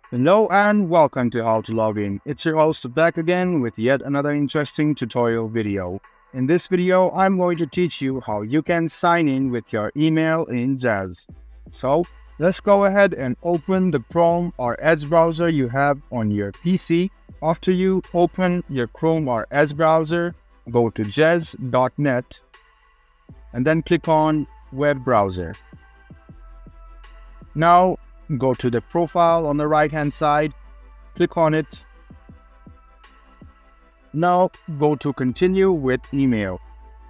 Hello and welcome to How to Log In. It's your host back again with yet another interesting tutorial video. In this video, I'm going to teach you how you can sign in with your email in Zedge. So, let's go ahead and open the Chrome or Edge browser you have on your PC. After you open your Chrome or Edge browser, go to zedge.net and then click on Web Browser. Now, go to the profile on the right hand side, click on it. Now go to continue with email.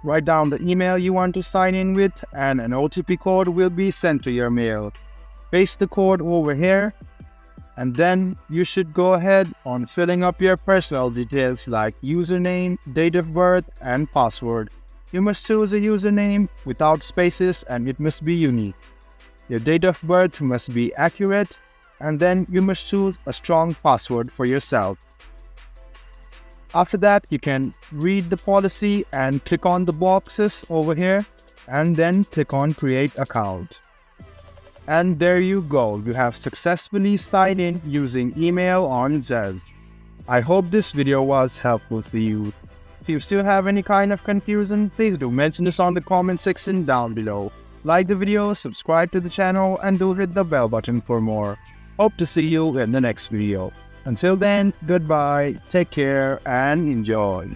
Write down the email you want to sign in with and an OTP code will be sent to your mail. Paste the code over here and then you should go ahead on filling up your personal details like username, date of birth and password. You must choose a username without spaces and it must be unique. Your date of birth must be accurate, and then you must choose a strong password for yourself. After that, you can read the policy and click on the boxes over here, and then click on Create Account. And there you go, you have successfully signed in using email on Zedge. I hope this video was helpful to you. If you still have any kind of confusion, please do mention this on the comment section down below. Like the video, subscribe to the channel, and do hit the bell button for more. Hope to see you in the next video. Until then, goodbye, take care, and enjoy.